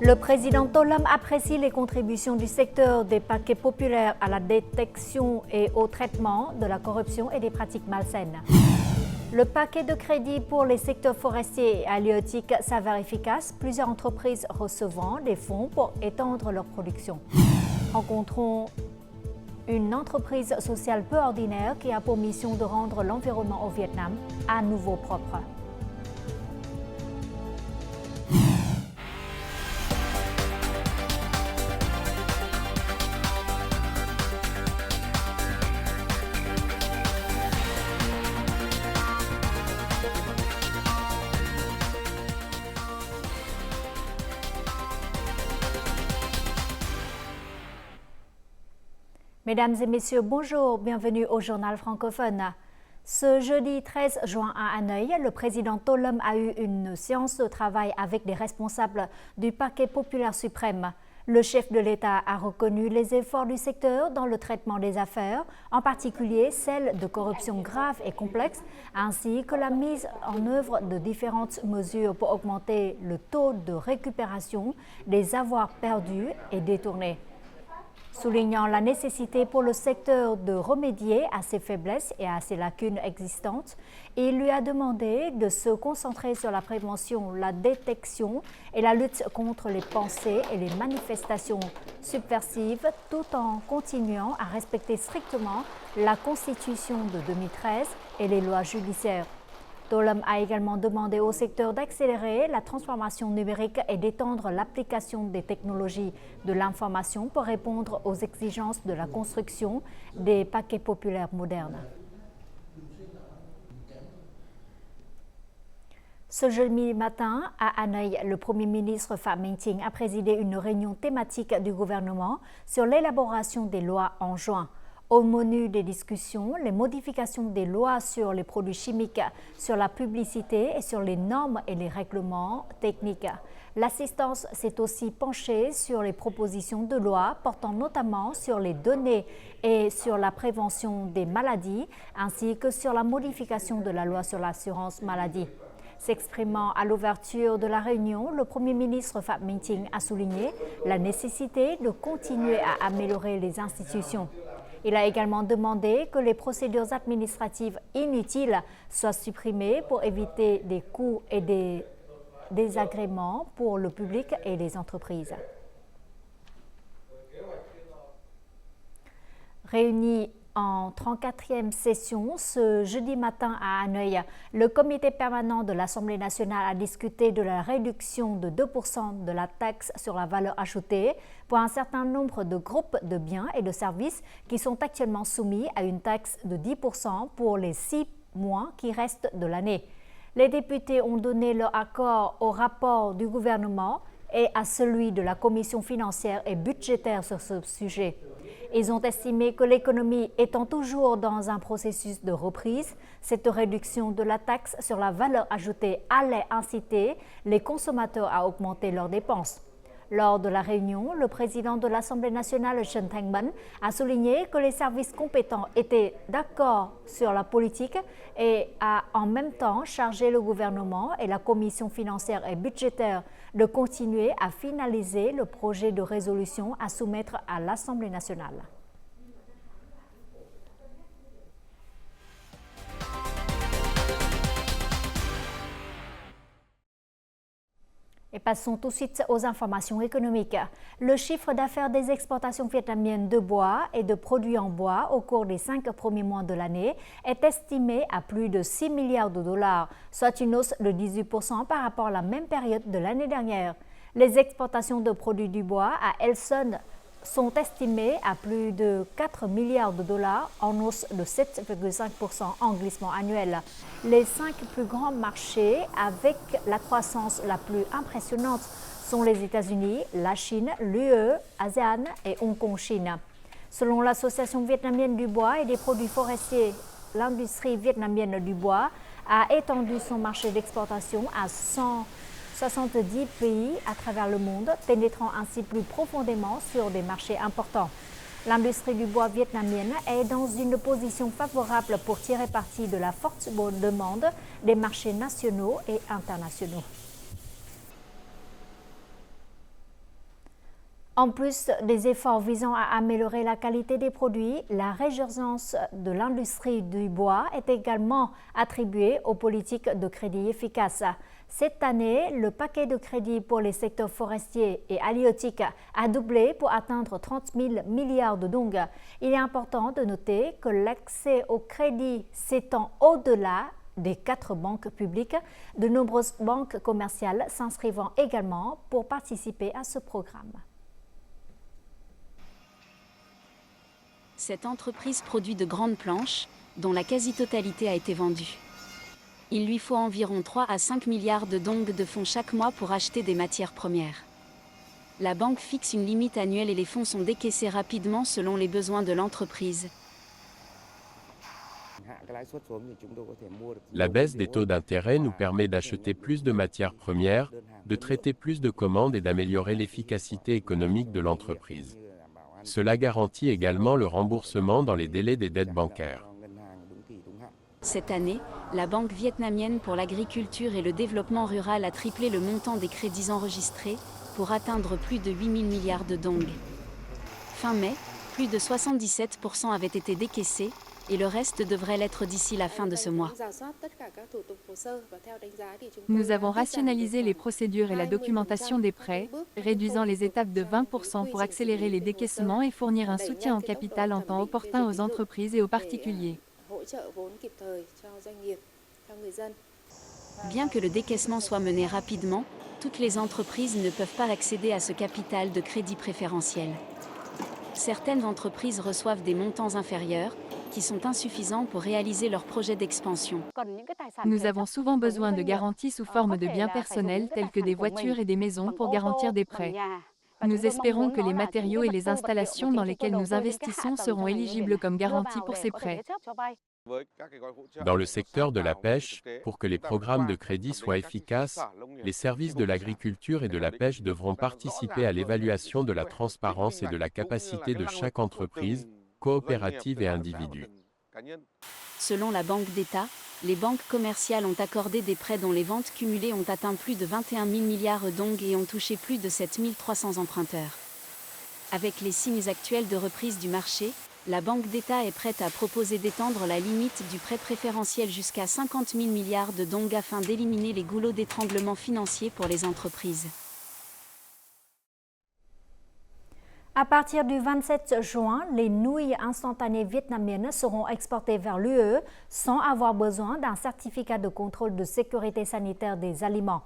Le président Tollam apprécie les contributions du secteur des paquets populaires à la détection et au traitement de la corruption et des pratiques malsaines. Le paquet de crédit pour les secteurs forestiers et halieutiques s'avère efficace, plusieurs entreprises recevant des fonds pour étendre leur production. Rencontrons une entreprise sociale peu ordinaire qui a pour mission de rendre l'environnement au Vietnam à nouveau propre. Mesdames et messieurs, bonjour, bienvenue au journal francophone. Ce jeudi 13 juin à Hanoï, le président Tollam a eu une séance de travail avec des responsables du paquet populaire suprême. Le chef de l'État a reconnu les efforts du secteur dans le traitement des affaires, en particulier celles de corruption grave et complexe, ainsi que la mise en œuvre de différentes mesures pour augmenter le taux de récupération des avoirs perdus et détournés. Soulignant la nécessité pour le secteur de remédier à ses faiblesses et à ses lacunes existantes, il lui a demandé de se concentrer sur la prévention, la détection et la lutte contre les pensées et les manifestations subversives, tout en continuant à respecter strictement la Constitution de 2013 et les lois judiciaires. Tollam a également demandé au secteur d'accélérer la transformation numérique et d'étendre l'application des technologies de l'information pour répondre aux exigences de la construction des paquets populaires modernes. Ce jeudi matin, à Hanoï, le Premier ministre Phạm Minh Chính a présidé une réunion thématique du gouvernement sur l'élaboration des lois en juin. Au menu des discussions, les modifications des lois sur les produits chimiques, sur la publicité et sur les normes et les règlements techniques. L'assistance s'est aussi penchée sur les propositions de loi portant notamment sur les données et sur la prévention des maladies, ainsi que sur la modification de la loi sur l'assurance maladie. S'exprimant à l'ouverture de la réunion, le Premier ministre Phạm Minh Chính a souligné la nécessité de continuer à améliorer les institutions. Il a également demandé que les procédures administratives inutiles soient supprimées pour éviter des coûts et des désagréments pour le public et les entreprises. Réunis en 34e session, ce jeudi matin à Hanoï, le comité permanent de l'Assemblée nationale a discuté de la réduction de 2% de la taxe sur la valeur ajoutée pour un certain nombre de groupes de biens et de services qui sont actuellement soumis à une taxe de 10% pour les 6 mois qui restent de l'année. Les députés ont donné leur accord au rapport du gouvernement et à celui de la Commission financière et budgétaire sur ce sujet. Ils ont estimé que l'économie étant toujours dans un processus de reprise, cette réduction de la taxe sur la valeur ajoutée allait inciter les consommateurs à augmenter leurs dépenses. Lors de la réunion, le président de l'Assemblée nationale, Trần Thanh Bẫn, a souligné que les services compétents étaient d'accord sur la politique et a en même temps chargé le gouvernement et la Commission financière et budgétaire de continuer à finaliser le projet de résolution à soumettre à l'Assemblée nationale. Et passons tout de suite aux informations économiques. Le chiffre d'affaires des exportations vietnamiennes de bois et de produits en bois au cours des 5 premiers mois de l'année est estimé à plus de 6 milliards de dollars, soit une hausse de 18% par rapport à la même période de l'année dernière. Les exportations de produits du bois à Elson sont estimées à plus de 4 milliards de dollars en hausse de 7,5% en glissement annuel. Les 5 plus grands marchés avec la croissance la plus impressionnante sont les États-Unis, la Chine, l'UE, ASEAN et Hong Kong-Chine. Selon l'Association vietnamienne du bois et des produits forestiers, l'industrie vietnamienne du bois a étendu son marché d'exportation à 170 pays à travers le monde, pénétrant ainsi plus profondément sur des marchés importants. L'industrie du bois vietnamienne est dans une position favorable pour tirer parti de la forte demande des marchés nationaux et internationaux. En plus des efforts visant à améliorer la qualité des produits, la résurgence de l'industrie du bois est également attribuée aux politiques de crédit efficaces. Cette année, le paquet de crédit pour les secteurs forestiers et halieutiques a doublé pour atteindre 30 000 milliards de dong. Il est important de noter que l'accès au crédit s'étend au-delà des 4 banques publiques, de nombreuses banques commerciales s'inscrivant également pour participer à ce programme. Cette entreprise produit de grandes planches, dont la quasi-totalité a été vendue. Il lui faut environ 3 à 5 milliards de dong de fonds chaque mois pour acheter des matières premières. La banque fixe une limite annuelle et les fonds sont décaissés rapidement selon les besoins de l'entreprise. La baisse des taux d'intérêt nous permet d'acheter plus de matières premières, de traiter plus de commandes et d'améliorer l'efficacité économique de l'entreprise. Cela garantit également le remboursement dans les délais des dettes bancaires. Cette année, la Banque vietnamienne pour l'agriculture et le développement rural a triplé le montant des crédits enregistrés pour atteindre plus de 8 000 milliards de dong. Fin mai, plus de 77% avaient été décaissés et le reste devrait l'être d'ici la fin de ce mois. Nous avons rationalisé les procédures et la documentation des prêts, réduisant les étapes de 20% pour accélérer les décaissements et fournir un soutien en capital en temps opportun aux entreprises et aux particuliers. Bien que le décaissement soit mené rapidement, toutes les entreprises ne peuvent pas accéder à ce capital de crédit préférentiel. Certaines entreprises reçoivent des montants inférieurs, qui sont insuffisants pour réaliser leurs projets d'expansion. Nous avons souvent besoin de garanties sous forme de biens personnels tels que des voitures et des maisons pour garantir des prêts. Nous espérons que les matériaux et les installations dans lesquels nous investissons seront éligibles comme garantie pour ces prêts. Dans le secteur de la pêche, pour que les programmes de crédit soient efficaces, les services de l'agriculture et de la pêche devront participer à l'évaluation de la transparence et de la capacité de chaque entreprise, coopérative et individu. Selon la Banque d'État, les banques commerciales ont accordé des prêts dont les ventes cumulées ont atteint plus de 21 000 milliards dong et ont touché plus de 7 300 emprunteurs. Avec les signes actuels de reprise du marché, la Banque d'État est prête à proposer d'étendre la limite du prêt préférentiel jusqu'à 50 000 milliards de dong afin d'éliminer les goulots d'étranglement financier pour les entreprises. À partir du 27 juin, les nouilles instantanées vietnamiennes seront exportées vers l'UE sans avoir besoin d'un certificat de contrôle de sécurité sanitaire des aliments.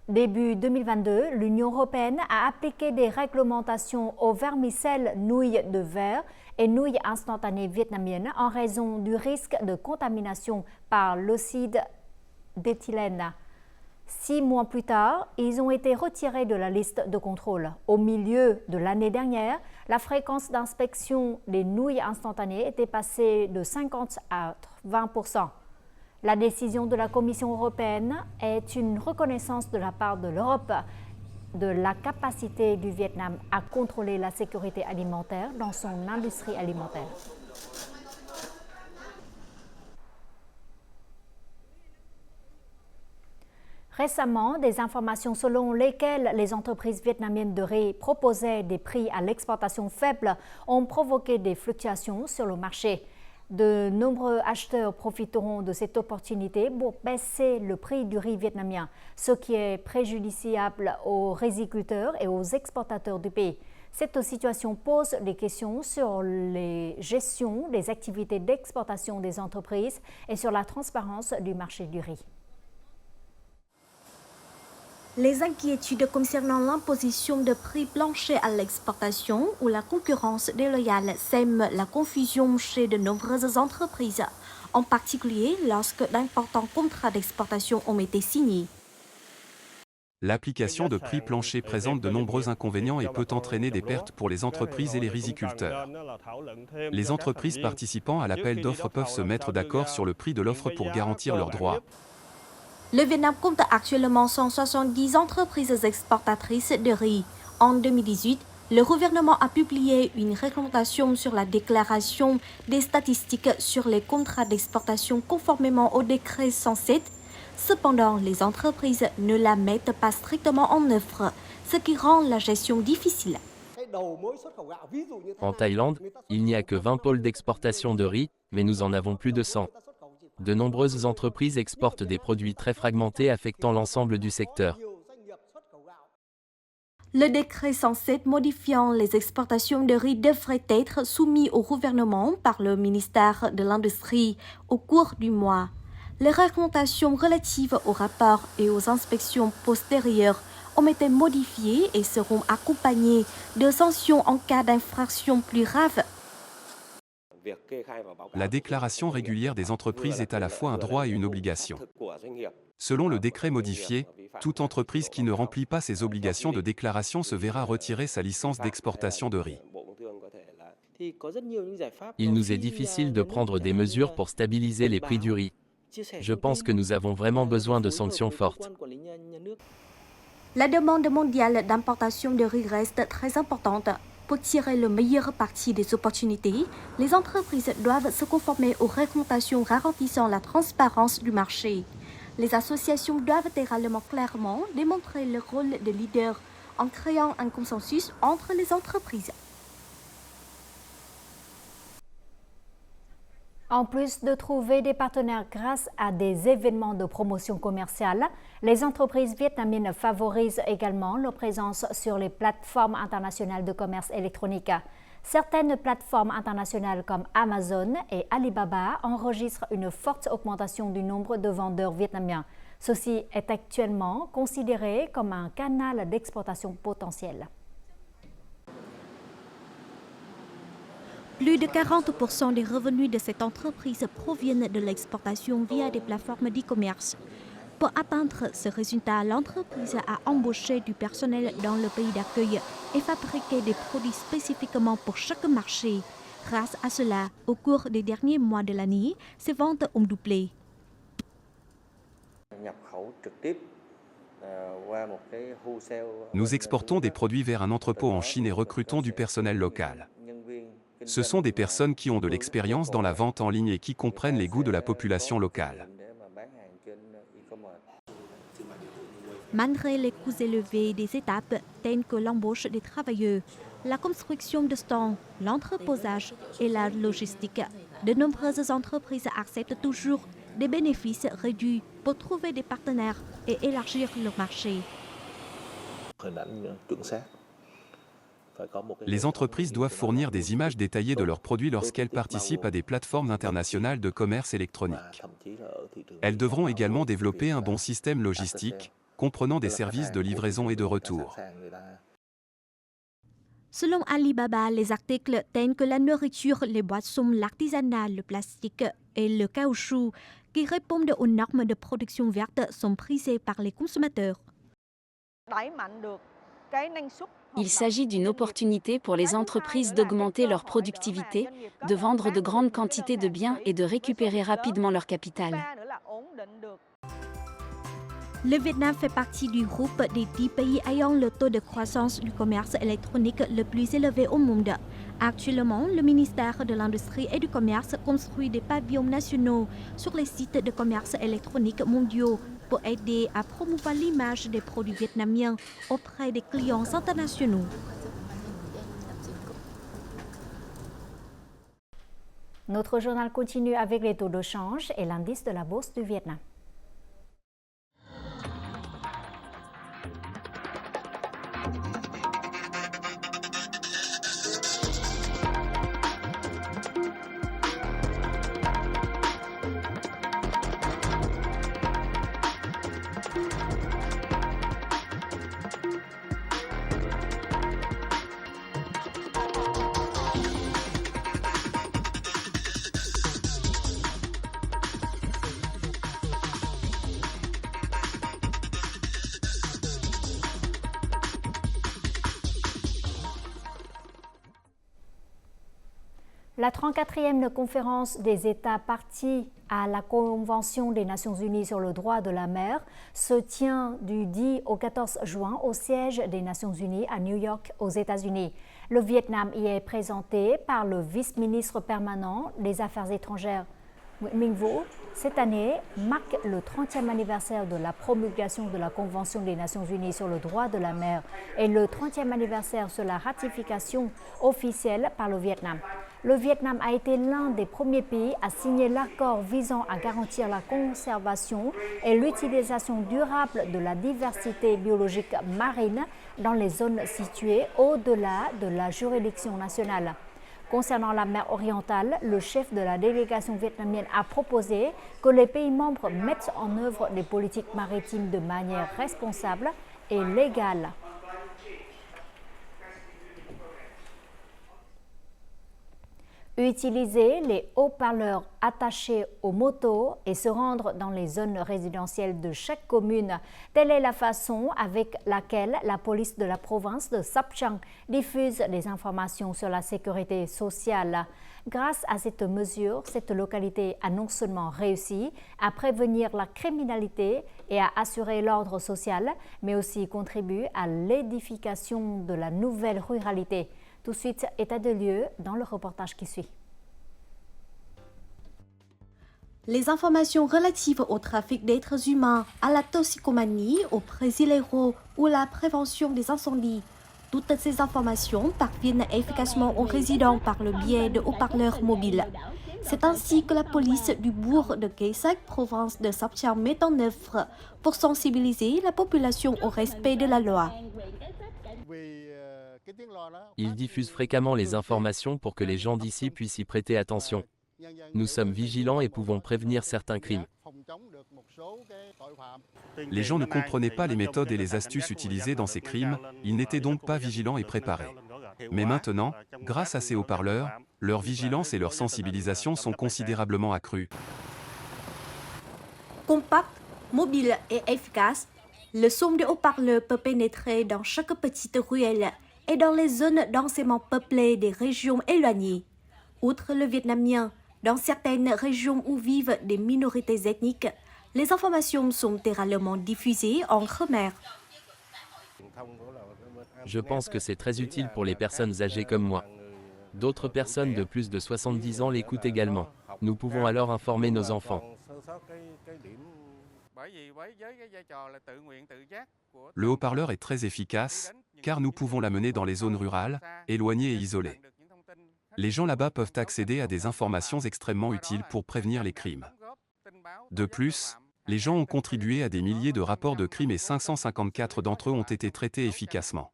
Début 2022, l'Union européenne a appliqué des réglementations aux vermicelles nouilles de verre et nouilles instantanées vietnamiennes en raison du risque de contamination par l'oxyde d'éthylène. 6 mois plus tard, ils ont été retirés de la liste de contrôle. Au milieu de l'année dernière, la fréquence d'inspection des nouilles instantanées était passée de 50 à 20%. La décision de la Commission européenne est une reconnaissance de la part de l'Europe de la capacité du Vietnam à contrôler la sécurité alimentaire dans son industrie alimentaire. Récemment, des informations selon lesquelles les entreprises vietnamiennes de riz proposaient des prix à l'exportation faibles ont provoqué des fluctuations sur le marché. De nombreux acheteurs profiteront de cette opportunité pour baisser le prix du riz vietnamien, ce qui est préjudiciable aux riziculteurs et aux exportateurs du pays. Cette situation pose des questions sur la gestion des activités d'exportation des entreprises et sur la transparence du marché du riz. Les inquiétudes concernant l'imposition de prix planchers à l'exportation ou la concurrence déloyale sèment la confusion chez de nombreuses entreprises, en particulier lorsque d'importants contrats d'exportation ont été signés. L'application de prix planchers présente de nombreux inconvénients et peut entraîner des pertes pour les entreprises et les riziculteurs. Les entreprises participant à l'appel d'offres peuvent se mettre d'accord sur le prix de l'offre pour garantir leurs droits. Le Vietnam compte actuellement 170 entreprises exportatrices de riz. En 2018, le gouvernement a publié une réglementation sur la déclaration des statistiques sur les contrats d'exportation conformément au décret 107. Cependant, les entreprises ne la mettent pas strictement en œuvre, ce qui rend la gestion difficile. En Thaïlande, il n'y a que 20 pôles d'exportation de riz, mais nous en avons plus de 100. De nombreuses entreprises exportent des produits très fragmentés affectant l'ensemble du secteur. Le décret 107 modifiant les exportations de riz devrait être soumis au gouvernement par le ministère de l'Industrie au cours du mois. Les recommandations relatives au rapport et aux inspections postérieures ont été modifiées et seront accompagnées de sanctions en cas d'infraction plus grave. La déclaration régulière des entreprises est à la fois un droit et une obligation. Selon le décret modifié, toute entreprise qui ne remplit pas ses obligations de déclaration se verra retirer sa licence d'exportation de riz. Il nous est difficile de prendre des mesures pour stabiliser les prix du riz. Je pense que nous avons vraiment besoin de sanctions fortes. La demande mondiale d'importation de riz reste très importante. Pour tirer le meilleur parti des opportunités, les entreprises doivent se conformer aux recommandations garantissant la transparence du marché. Les associations doivent également clairement démontrer leur rôle de leader en créant un consensus entre les entreprises. En plus de trouver des partenaires grâce à des événements de promotion commerciale, les entreprises vietnamiennes favorisent également leur présence sur les plateformes internationales de commerce électronique. Certaines plateformes internationales comme Amazon et Alibaba enregistrent une forte augmentation du nombre de vendeurs vietnamiens. Ceci est actuellement considéré comme un canal d'exportation potentiel. Plus de 40% des revenus de cette entreprise proviennent de l'exportation via des plateformes d'e-commerce. Pour atteindre ce résultat, l'entreprise a embauché du personnel dans le pays d'accueil et fabriqué des produits spécifiquement pour chaque marché. Grâce à cela, au cours des derniers mois de l'année, ses ventes ont doublé. Nous exportons des produits vers un entrepôt en Chine et recrutons du personnel local. Ce sont des personnes qui ont de l'expérience dans la vente en ligne et qui comprennent les goûts de la population locale. Malgré les coûts élevés des étapes telles que l'embauche des travailleurs, la construction de stands, l'entreposage et la logistique, de nombreuses entreprises acceptent toujours des bénéfices réduits pour trouver des partenaires et élargir leur marché. Les entreprises doivent fournir des images détaillées de leurs produits lorsqu'elles participent à des plateformes internationales de commerce électronique. Elles devront également développer un bon système logistique, comprenant des services de livraison et de retour. Selon Alibaba, les articles tels que la nourriture, les boissons, l'artisanat, le plastique et le caoutchouc qui répondent aux normes de production verte sont prisés par les consommateurs. Il s'agit d'une opportunité pour les entreprises d'augmenter leur productivité, de vendre de grandes quantités de biens et de récupérer rapidement leur capital. Le Vietnam fait partie du groupe des 10 pays ayant le taux de croissance du commerce électronique le plus élevé au monde. Actuellement, le ministère de l'Industrie et du Commerce construit des pavillons nationaux sur les sites de commerce électronique mondiaux pour aider à promouvoir l'image des produits vietnamiens auprès des clients internationaux. Notre journal continue avec les taux de change et l'indice de la bourse du Vietnam. La 34e conférence des États partis à la Convention des Nations Unies sur le droit de la mer se tient du 10 au 14 juin au siège des Nations Unies à New York, aux États-Unis. Le Vietnam y est présenté par le vice-ministre permanent des Affaires étrangères Nguyễn Minh Vũ, cette année marque le 30e anniversaire de la promulgation de la Convention des Nations Unies sur le droit de la mer et le 30e anniversaire sur la ratification officielle par le Vietnam. Le Vietnam a été l'un des premiers pays à signer l'accord visant à garantir la conservation et l'utilisation durable de la diversité biologique marine dans les zones situées au-delà de la juridiction nationale. Concernant la mer orientale, le chef de la délégation vietnamienne a proposé que les pays membres mettent en œuvre des politiques maritimes de manière responsable et légale. Utiliser les haut-parleurs attachés aux motos et se rendre dans les zones résidentielles de chaque commune. Telle est la façon avec laquelle la police de la province de Sóc Trăng diffuse des informations sur la sécurité sociale. Grâce à cette mesure, cette localité a non seulement réussi à prévenir la criminalité et à assurer l'ordre social, mais aussi contribue à l'édification de la nouvelle ruralité. Tout de suite, état de lieu dans le reportage qui suit. Les informations relatives au trafic d'êtres humains, à la toxicomanie, aux brasileiros ou à la prévention des incendies. Toutes ces informations parviennent efficacement aux résidents par le biais de haut-parleurs mobiles. C'est ainsi que la police du bourg de Khe Sanh, province de Sóc Trăng, met en œuvre pour sensibiliser la population au respect de la loi. Ils diffusent fréquemment les informations pour que les gens d'ici puissent y prêter attention. Nous sommes vigilants et pouvons prévenir certains crimes. Les gens ne comprenaient pas les méthodes et les astuces utilisées dans ces crimes, ils n'étaient donc pas vigilants et préparés. Mais maintenant, grâce à ces haut-parleurs, leur vigilance et leur sensibilisation sont considérablement accrues. Compact, mobile et efficace, le son des haut-parleurs peut pénétrer dans chaque petite ruelle et dans les zones densément peuplées des régions éloignées. Outre le vietnamien, dans certaines régions où vivent des minorités ethniques, les informations sont littéralement diffusées en khmer. Je pense que c'est très utile pour les personnes âgées comme moi. D'autres personnes de plus de 70 ans l'écoutent également. Nous pouvons alors informer nos enfants. Le haut-parleur est très efficace, car nous pouvons l'amener dans les zones rurales, éloignées et isolées. Les gens là-bas peuvent accéder à des informations extrêmement utiles pour prévenir les crimes. De plus, les gens ont contribué à des milliers de rapports de crimes et 554 d'entre eux ont été traités efficacement.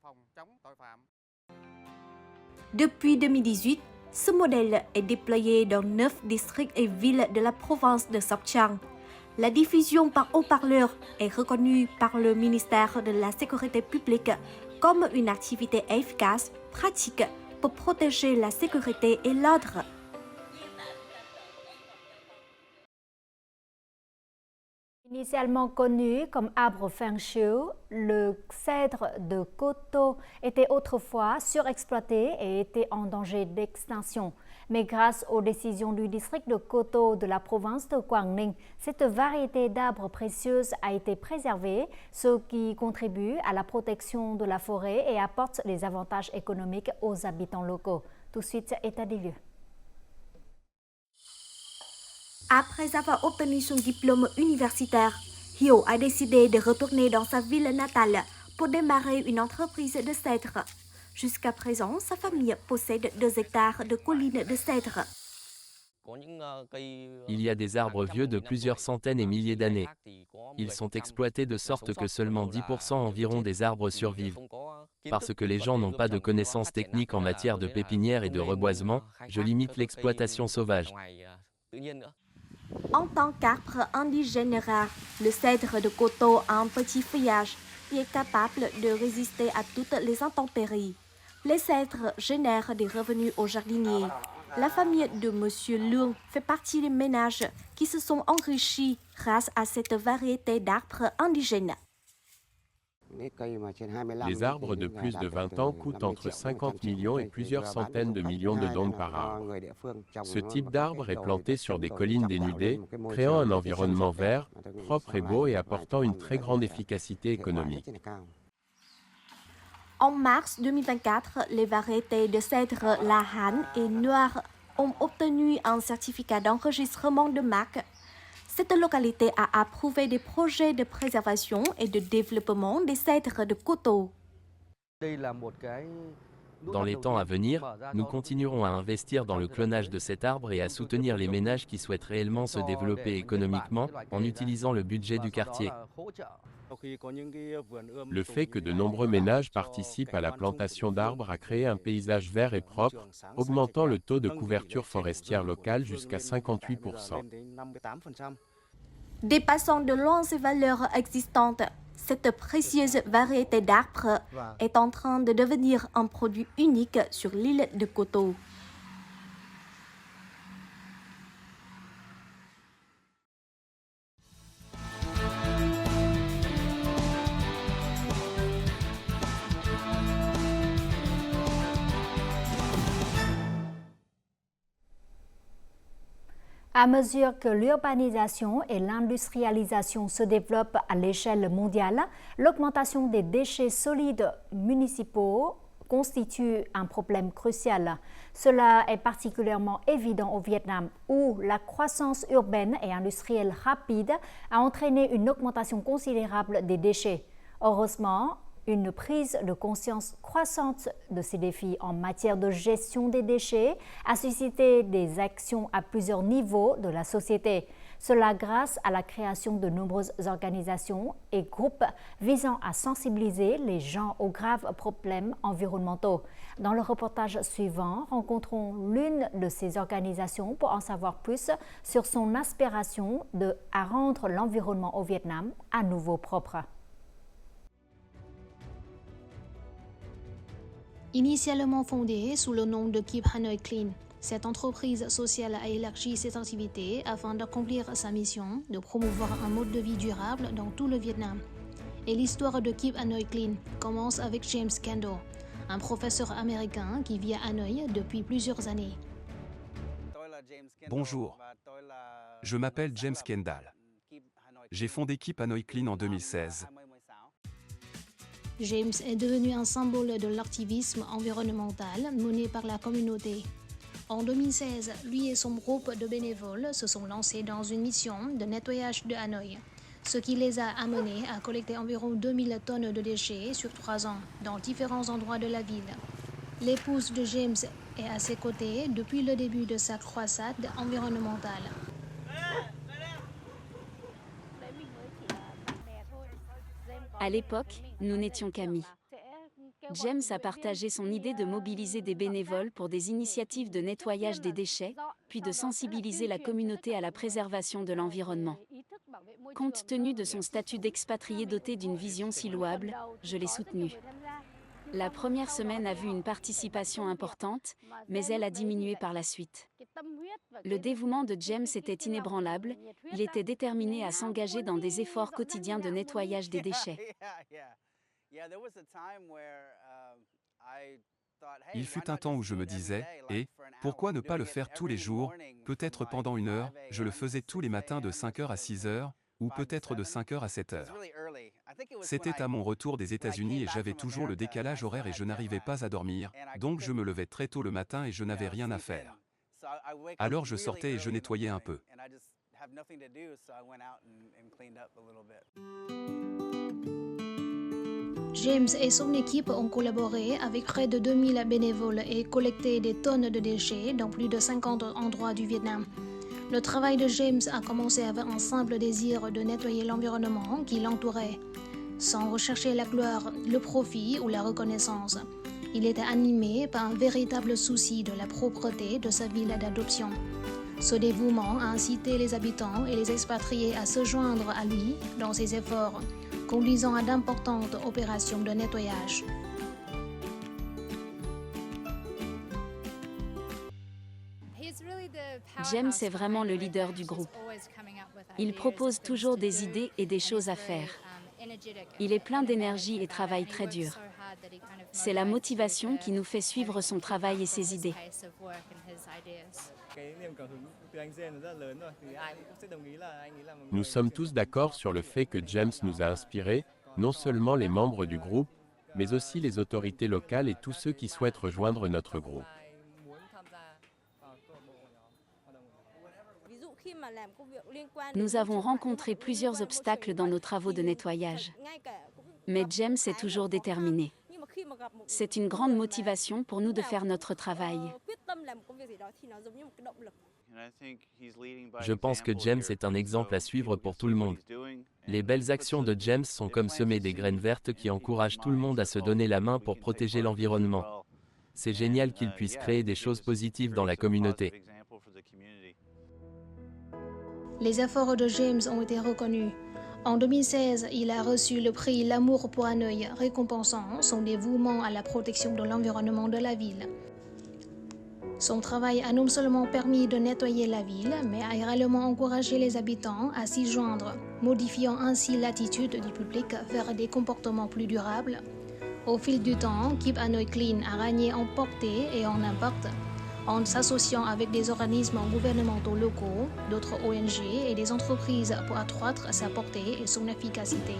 Depuis 2018, ce modèle est déployé dans 9 districts et villes de la province de Sóc Trăng. La diffusion par haut-parleur est reconnue par le ministère de la Sécurité publique comme une activité efficace, pratique, pour protéger la sécurité et l'ordre. Initialement connu comme arbre feng shui, le cèdre de Cô était autrefois surexploité et était en danger d'extinction. Mais grâce aux décisions du district de Cô Tô de la province de Quảng Ninh, cette variété d'arbres précieuses a été préservée, ce qui contribue à la protection de la forêt et apporte des avantages économiques aux habitants locaux. Tout de suite, état des lieux. Après avoir obtenu son diplôme universitaire, Hyo a décidé de retourner dans sa ville natale pour démarrer une entreprise de cèdre. Jusqu'à présent, sa famille possède 2 hectares de collines de cèdre. Il y a des arbres vieux de plusieurs centaines et milliers d'années. Ils sont exploités de sorte que seulement 10% environ des arbres survivent. Parce que les gens n'ont pas de connaissances techniques en matière de pépinière et de reboisement, je limite l'exploitation sauvage. En tant qu'arbre indigène rare, le cèdre de Cô Tô a un petit feuillage qui est capable de résister à toutes les intempéries. Les cèdres génèrent des revenus aux jardiniers. La famille de Monsieur Lương fait partie des ménages qui se sont enrichis grâce à cette variété d'arbres indigènes. Les arbres de plus de 20 ans coûtent entre 50 millions et plusieurs centaines de millions de dong par arbre. Ce type d'arbre est planté sur des collines dénudées, créant un environnement vert, propre et beau et apportant une très grande efficacité économique. En mars 2024, les variétés de cèdre La Han et Noir ont obtenu un certificat d'enregistrement de marque. Cette localité a approuvé des projets de préservation et de développement des cèdres de coteaux. Dans les temps à venir, nous continuerons à investir dans le clonage de cet arbre et à soutenir les ménages qui souhaitent réellement se développer économiquement en utilisant le budget du quartier. Le fait que de nombreux ménages participent à la plantation d'arbres a créé un paysage vert et propre, augmentant le taux de couverture forestière locale jusqu'à 58%. Dépassant de loin ces valeurs existantes, cette précieuse variété d'arbres est en train de devenir un produit unique sur l'île de Koto. À mesure que l'urbanisation et l'industrialisation se développent à l'échelle mondiale, l'augmentation des déchets solides municipaux constitue un problème crucial. Cela est particulièrement évident au Vietnam, où la croissance urbaine et industrielle rapide a entraîné une augmentation considérable des déchets. Heureusement, une prise de conscience croissante de ces défis en matière de gestion des déchets a suscité des actions à plusieurs niveaux de la société. Cela grâce à la création de nombreuses organisations et groupes visant à sensibiliser les gens aux graves problèmes environnementaux. Dans le reportage suivant, rencontrons l'une de ces organisations pour en savoir plus sur son aspiration à rendre l'environnement au Vietnam à nouveau propre. Initialement fondée sous le nom de Keep Hanoi Clean, cette entreprise sociale a élargi ses activités afin d'accomplir sa mission de promouvoir un mode de vie durable dans tout le Vietnam. Et l'histoire de Keep Hanoi Clean commence avec James Kendall, un professeur américain qui vit à Hanoï depuis plusieurs années. Bonjour, je m'appelle James Kendall. J'ai fondé Keep Hanoi Clean en 2016. James est devenu un symbole de l'activisme environnemental mené par la communauté. En 2016, lui et son groupe de bénévoles se sont lancés dans une mission de nettoyage de Hanoï, ce qui les a amenés à collecter environ 2000 tonnes de déchets sur 3 ans dans différents endroits de la ville. L'épouse de James est à ses côtés depuis le début de sa croisade environnementale. À l'époque, nous n'étions qu'amis. James a partagé son idée de mobiliser des bénévoles pour des initiatives de nettoyage des déchets, puis de sensibiliser la communauté à la préservation de l'environnement. Compte tenu de son statut d'expatrié doté d'une vision si louable, je l'ai soutenu. La première semaine a vu une participation importante, mais elle a diminué par la suite. Le dévouement de James était inébranlable, il était déterminé à s'engager dans des efforts quotidiens de nettoyage des déchets. Il fut un temps où je me disais, pourquoi ne pas le faire tous les jours, peut-être pendant 1 heure, je le faisais tous les matins de 5h à 6h, ou peut-être de 5h à 7h. C'était à mon retour des États-Unis et j'avais toujours le décalage horaire et je n'arrivais pas à dormir, donc je me levais très tôt le matin et je n'avais rien à faire. Alors je sortais et je nettoyais un peu. James et son équipe ont collaboré avec près de 2000 bénévoles et collecté des tonnes de déchets dans plus de 50 endroits du Vietnam. Le travail de James a commencé avec un simple désir de nettoyer l'environnement qui l'entourait, sans rechercher la gloire, le profit ou la reconnaissance. Il était animé par un véritable souci de la propreté de sa ville d'adoption. Ce dévouement a incité les habitants et les expatriés à se joindre à lui dans ses efforts, conduisant à d'importantes opérations de nettoyage. James est vraiment le leader du groupe. Il propose toujours des idées et des choses à faire. Il est plein d'énergie et travaille très dur. C'est la motivation qui nous fait suivre son travail et ses idées. Nous sommes tous d'accord sur le fait que James nous a inspirés, non seulement les membres du groupe, mais aussi les autorités locales et tous ceux qui souhaitent rejoindre notre groupe. Nous avons rencontré plusieurs obstacles dans nos travaux de nettoyage. Mais James est toujours déterminé. C'est une grande motivation pour nous de faire notre travail. Je pense que James est un exemple à suivre pour tout le monde. Les belles actions de James sont comme semer des graines vertes qui encouragent tout le monde à se donner la main pour protéger l'environnement. C'est génial qu'il puisse créer des choses positives dans la communauté. Les efforts de James ont été reconnus. En 2016, il a reçu le prix L'amour pour Hanoï, récompensant son dévouement à la protection de l'environnement de la ville. Son travail a non seulement permis de nettoyer la ville, mais a également encouragé les habitants à s'y joindre, modifiant ainsi l'attitude du public vers des comportements plus durables. Au fil du temps, Keep Hanoi Clean a gagné en portée et en impact, en s'associant avec des organismes gouvernementaux locaux, d'autres ONG et des entreprises pour accroître sa portée et son efficacité.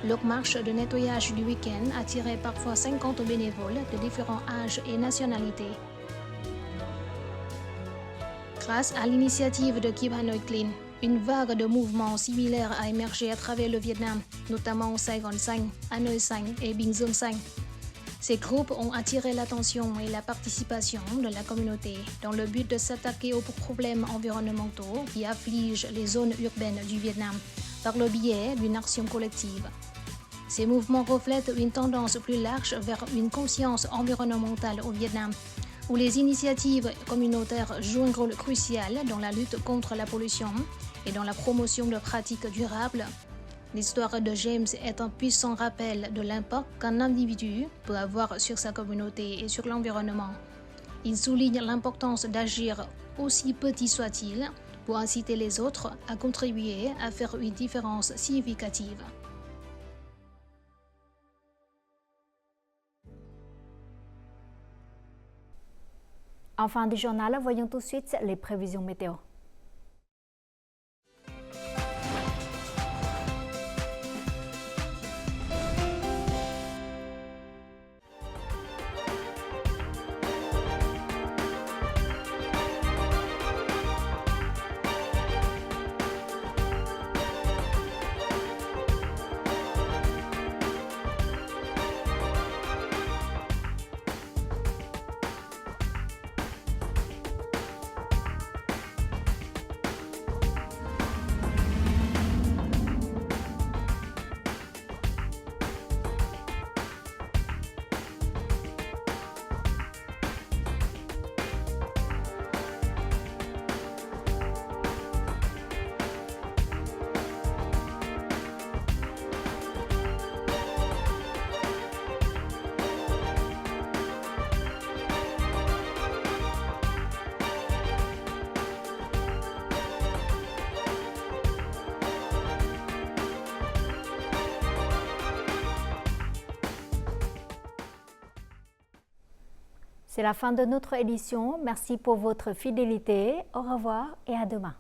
Leur marche de nettoyage du week-end attirait parfois 50 bénévoles de différents âges et nationalités. Grâce à l'initiative de Keep Hanoi Clean, une vague de mouvements similaires a émergé à travers le Vietnam, notamment Saigon Xanh, Hanoi Xanh et Bình Dương Xanh. Ces groupes ont attiré l'attention et la participation de la communauté dans le but de s'attaquer aux problèmes environnementaux qui affligent les zones urbaines du Vietnam par le biais d'une action collective. Ces mouvements reflètent une tendance plus large vers une conscience environnementale au Vietnam, où les initiatives communautaires jouent un rôle crucial dans la lutte contre la pollution et dans la promotion de pratiques durables. L'histoire de James est un puissant rappel de l'impact qu'un individu peut avoir sur sa communauté et sur l'environnement. Il souligne l'importance d'agir, aussi petit soit-il, pour inciter les autres à contribuer à faire une différence significative. En fin du journal, voyons tout de suite les prévisions météo. C'est la fin de notre édition. Merci pour votre fidélité. Au revoir et à demain.